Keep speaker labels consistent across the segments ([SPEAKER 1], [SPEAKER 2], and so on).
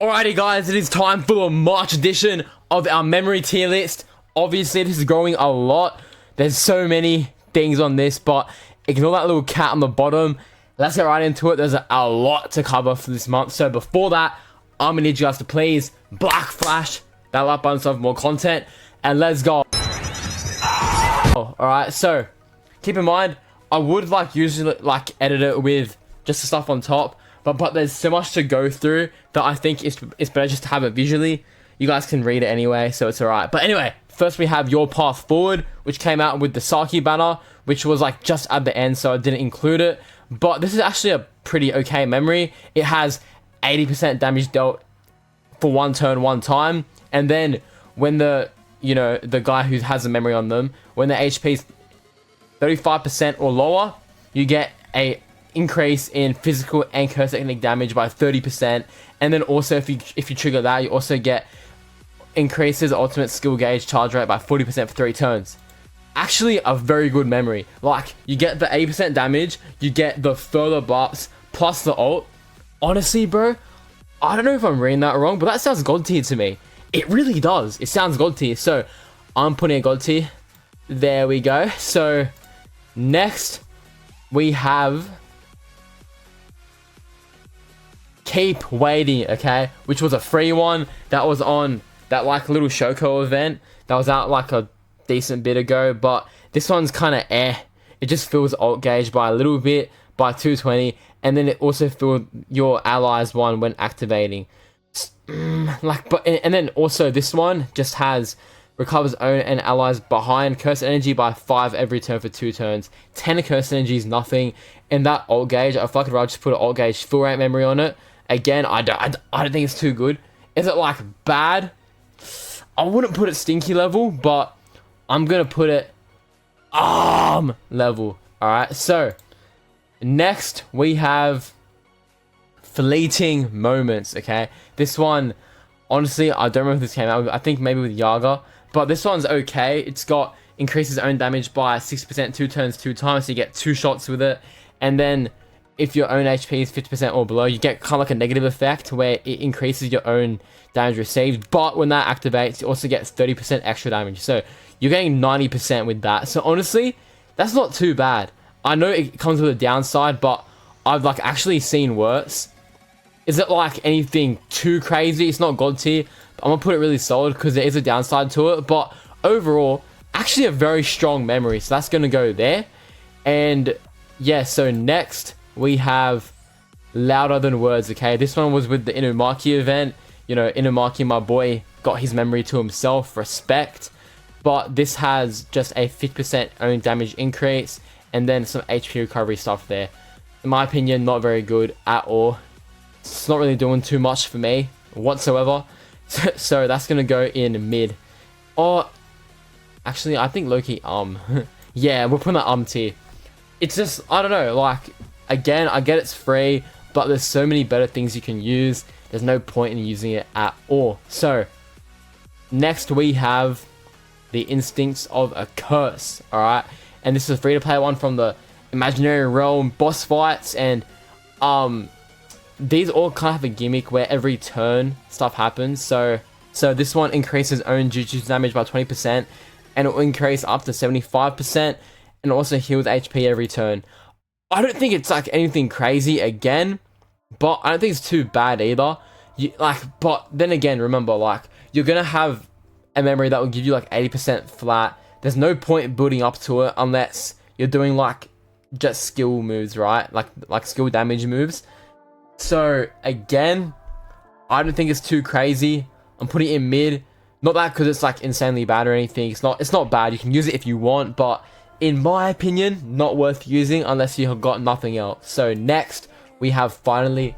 [SPEAKER 1] Alrighty guys, it is time for the March edition of our memory tier list. Obviously this is growing a lot. There's so many things on this, but ignore that little cat on the bottom. Let's get right into it. There's a lot to cover for this month. So before that, I'm gonna need you guys to please black flash that like button so I have more content, and let's go. Alright, so keep in mind, I would usually edit it with just the stuff on top. But there's so much to go through that I think it's better just to have it visually. You guys can read it anyway, so it's alright. But anyway, first we have Your Path Forward, which came out with the Saki banner, which was just at the end, so I didn't include it. But this is actually a pretty okay memory. It has 80% damage dealt for one turn, one time. And then when the guy who has the memory on them, when the HP is 35% or lower, you get a increase in physical and curse technique damage by 30%, and then also if you trigger that, you also get increases ultimate skill gauge charge rate by 40% for 3 turns. Actually a very good memory. You get the 80% damage, you get the further buffs plus the ult. Honestly bro, I don't know if I'm reading that wrong, but that sounds god tier to me. It really does. It sounds god tier, so I'm putting a god tier. There we go. So next we have Keep Waiting, okay, which was a free one that was on that little Shoko event that was out a decent bit ago. But this one's kind of it just fills ult gauge by a little bit by 220, and then it also filled your allies one when activating. And then also this one just has recovers own and allies behind curse energy by 5 every turn for 2 turns. 10 curse energy is nothing, and that ult gauge, I feel like I'd rather just put an ult gauge full rate memory on it. Again, I don't think it's too good. Is it bad? I wouldn't put it stinky level, but I'm gonna put it level. Alright, so next we have Fleeting Moments, okay? This one, honestly, I don't remember if this came out. I think maybe with Yaga, but this one's okay. It's got increases own damage by 6% 2 turns 2 times, so you get 2 shots with it. And then if your own HP is 50% or below, you get kind of a negative effect where it increases your own damage received. But when that activates, you also get 30% extra damage. So you're getting 90% with that. So honestly, that's not too bad. I know it comes with a downside, but I've actually seen worse. Is it anything too crazy? It's not god tier, but I'm gonna put it really solid because there is a downside to it. But overall, actually a very strong memory. So that's gonna go there. And yeah, so next we have Louder Than Words, okay? This one was with the Inumaki event. Inumaki, my boy, got his memory to himself, respect. But this has just a 50% own damage increase and then some HP recovery stuff there. In my opinion, not very good at all. It's not really doing too much for me whatsoever. So that's gonna go in mid. Or actually, I think low-key yeah, we're putting that tier. It's just, I don't know, again, I get it's free, but there's so many better things you can use. There's no point in using it at all. So next we have the Instincts of a Curse, alright? And this is a free-to-play one from the Imaginary Realm boss fights, and these all kind of have a gimmick where every turn stuff happens. So this one increases own jutsu damage by 20%, and it will increase up to 75%, and also heals HP every turn. I don't think it's anything crazy again, but I don't think it's too bad either. But then again, remember, you're gonna have a memory that will give you 80% flat. There's no point building up to it unless you're doing just skill moves, right? Like skill damage moves. So again, I don't think it's too crazy. I'm putting it in mid. Not that because it's insanely bad or anything. It's not bad. You can use it if you want, but in my opinion, not worth using unless you have got nothing else. So next, we have finally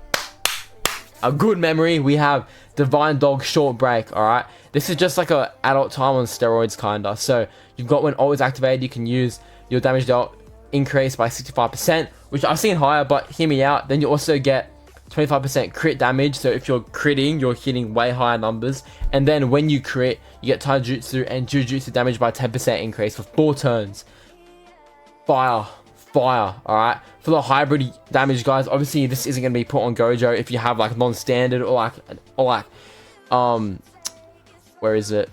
[SPEAKER 1] a good memory. We have Divine Dog Short Break, alright? This is just a adult time on steroids, kinda. So you've got when always activated, you can use your damage dealt increase by 65%, which I've seen higher, but hear me out. Then you also get 25% crit damage, so if you're critting, you're hitting way higher numbers. And then when you crit, you get Taijutsu and Jujutsu damage by 10% increase for 4 turns. Fire. fire. All right, for the hybrid damage, guys. Obviously, this isn't gonna be put on Gojo if you have like non-standard or like where is it?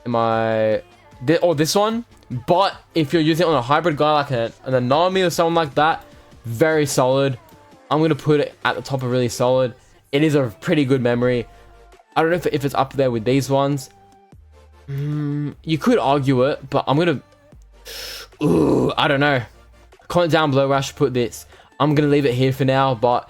[SPEAKER 1] This one? But if you're using it on a hybrid guy like an Anami or someone like that, very solid. I'm gonna put it at the top of really solid. It is a pretty good memory. I don't know if it's up there with these ones. You could argue it, but I'm gonna. Ooh, I don't know. Comment down below where I should put this. I'm gonna leave it here for now, but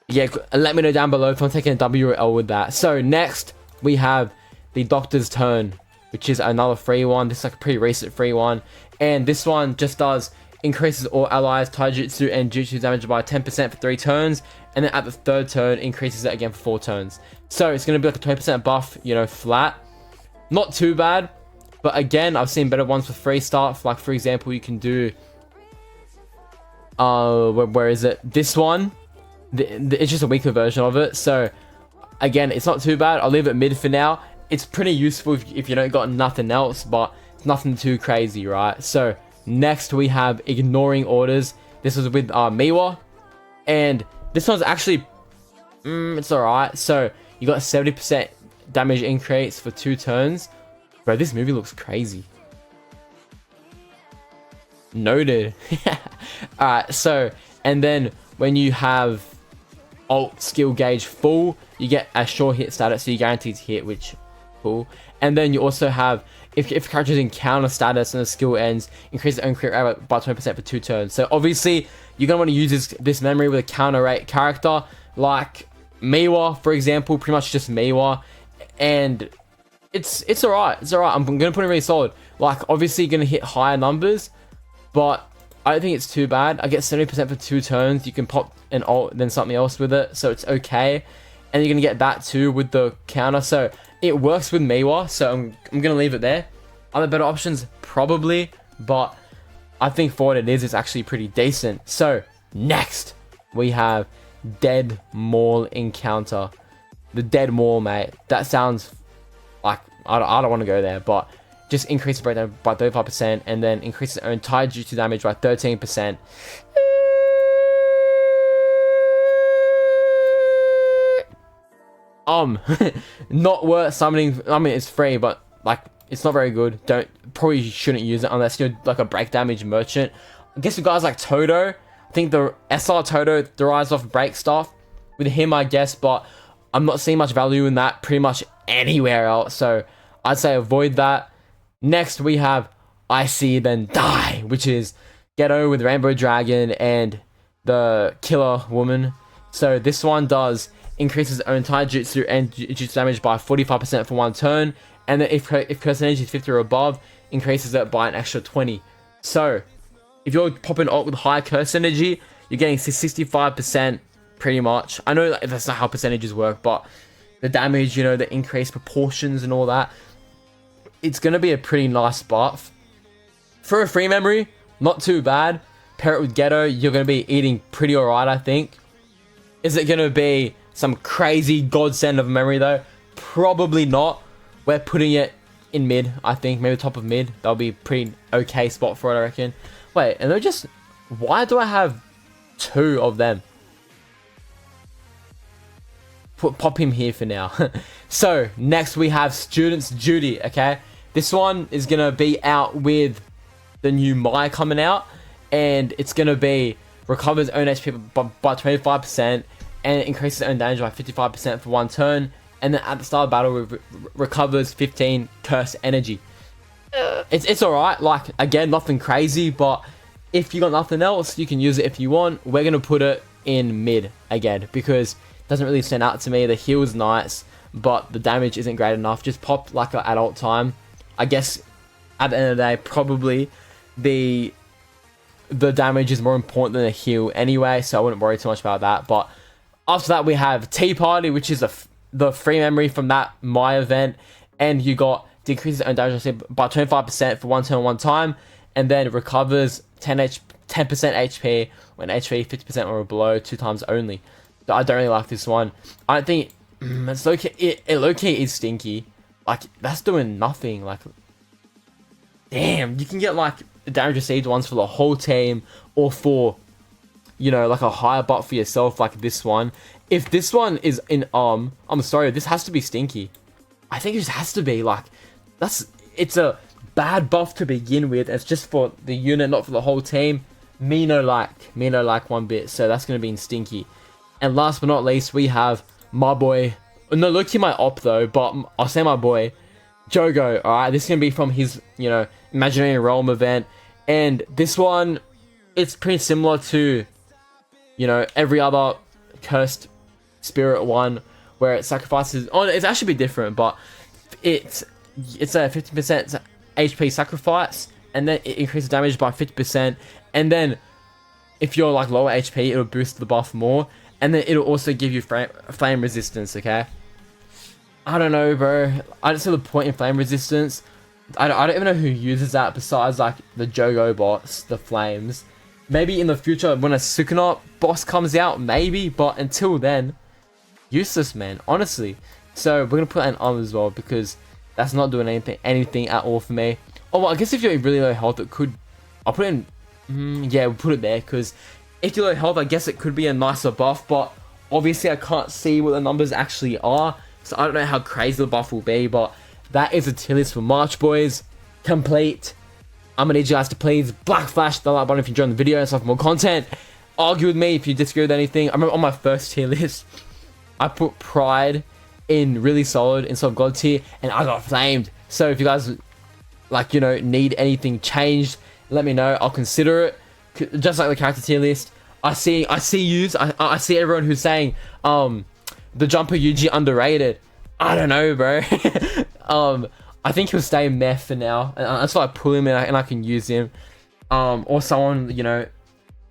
[SPEAKER 1] yeah, let me know down below if I'm taking a W or L with that. So next we have the Doctor's Turn, which is another free one. This is like a pretty recent free one, and this one just does increases all allies taijutsu and jutsu damage by 10% for 3 turns, and then at the 3rd turn increases it again for 4 turns. So it's going to be like a 20% buff, you know, flat. Not too bad, but again, I've seen better ones for free stuff. Like for example, you can do where is it? This one. It's just a weaker version of it. So again, it's not too bad. I'll leave it mid for now. It's pretty useful if you don't got nothing else, but it's nothing too crazy, right? So next we have Ignoring Orders. This was with Miwa, and this one's actually it's alright. So you got 70% damage increase for 2 turns. Bro, this movie looks crazy. Noted. Alright, so and then when you have alt skill gauge full, you get a sure hit status, so you're guaranteed to hit, which cool. And then you also have if characters in counter status and the skill ends, increase the own crit rate by 20% for 2 turns. So obviously you're gonna want to use this memory with a counter rate character like Miwa, for example, pretty much just Miwa, and it's alright. It's alright. I'm gonna put it really solid. Like obviously you're gonna hit higher numbers, but I don't think it's too bad. I get 70% for 2 turns. You can pop an alt then something else with it, so it's okay. And you're gonna get that too with the counter, so it works with Miwa. So I'm gonna leave it there. Are there better options? Probably, but I think for what it is, it's actually pretty decent. So next we have Dead Maul Encounter. The Dead Maul, mate. That sounds like I don't want to go there, but just increase the breakdown by 35% and then increase its own taijutsu damage by 13%. Not worth summoning. I mean, it's free, but like it's not very good. Probably shouldn't use it unless you're like a break damage merchant. I guess with guys like Todo, I think the SR Todo derives off break stuff with him, I guess, but I'm not seeing much value in that pretty much anywhere else, so I'd say avoid that. Next we have I See Then Die, which is Ghetto with Rainbow Dragon and the Killer Woman. So this one does increases own taijutsu and jutsu damage by 45% for 1 turn, and then if curse energy is 50 or above, increases it by an extra 20. So if you're popping alt with high curse energy, you're getting 65% pretty much. I know that's not how percentages work, but the damage, you know, the increased proportions and all that, it's gonna be a pretty nice buff. For a free memory, not too bad. Pair it with Ghetto, you're gonna be eating pretty alright, I think. Is it gonna be some crazy godsend of a memory though? Probably not. We're putting it in mid, I think. Maybe top of mid. That'll be a pretty okay spot for it, I reckon. Wait, and they're just... Why do I have 2 of them? Pop him here for now. So, next we have Student's Duty, okay? This one is going to be out with the new Mai coming out. And it's going to be recovers own HP by 25%. And it increases own damage by 55% for 1 turn. And then at the start of battle, recovers 15 curse energy. It's alright. Like, again, nothing crazy. But if you got nothing else, you can use it if you want. We're going to put it in mid again, because it doesn't really stand out to me. The heal's nice, but the damage isn't great enough. Just pop like an adult time. I guess at the end of the day, probably the damage is more important than the heal anyway, so I wouldn't worry too much about that. But after that, we have Tea Party, which is the free memory from that My event, and you got decreases own damage by 25% for 1 turn 1 time, and then recovers 10% HP when HP 50% or below 2 times only. So I don't really like this one. I don't think it's low-key. It low-key is stinky. Like, that's doing nothing. Like, damn, you can get like damage received ones for the whole team, or for, you know, like a higher buff for yourself, like this one. If this one is in I'm sorry, this has to be stinky. I think it just has to be, like, it's a bad buff to begin with. It's just for the unit, not for the whole team. Me no like one bit, so that's gonna be in stinky. And last but not least, we have my boy, no, look at my op though, but I'll say my boy, Jogo. Alright, this is gonna be from his, you know, Imaginary Realm event. And this one, it's pretty similar to, you know, every other cursed spirit one, where it sacrifices, it's actually a bit different, but it's a 50% HP sacrifice, and then it increases damage by 50%, and then if you're like lower HP, it'll boost the buff more, and then it'll also give you flame resistance, okay? I don't know, bro. I don't see the point in flame resistance. I don't even know who uses that besides like the Jogo bots, the flames. Maybe in the future when a Sukunat boss comes out, maybe, but until then, useless, man, honestly. So we're gonna put that in armor as well, because that's not doing anything at all for me. Oh, well, I guess if you're really low health, it could, I'll put it in, yeah, we'll put it there, because if you're low health, I guess it could be a nicer buff, but obviously I can't see what the numbers actually are, so I don't know how crazy the buff will be. But that is a tier list for March, boys. Complete. I'm gonna need you guys to please black flash the like button if you enjoyed the video and stuff for more content. Argue with me if you disagree with anything. I remember on my first tier list, I put Pride in really solid instead of God tier, and I got flamed. So if you guys, like, you know, need anything changed, let me know. I'll consider it. Just like the character tier list, I see everyone who's saying the jumper Yuji underrated. I don't know, bro. I think he'll stay meh for now, and that's why I pull him in, and I can use him. Or someone, you know,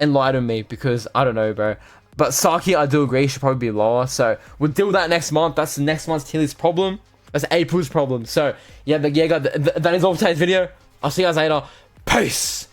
[SPEAKER 1] enlighten me, because I don't know, bro. But Saki, I do agree, should probably be lower. So we'll deal with that next month. That's the next month's tier list problem. That's April's problem. So yeah, guys, that is all for today's video. I'll see you guys later. Peace.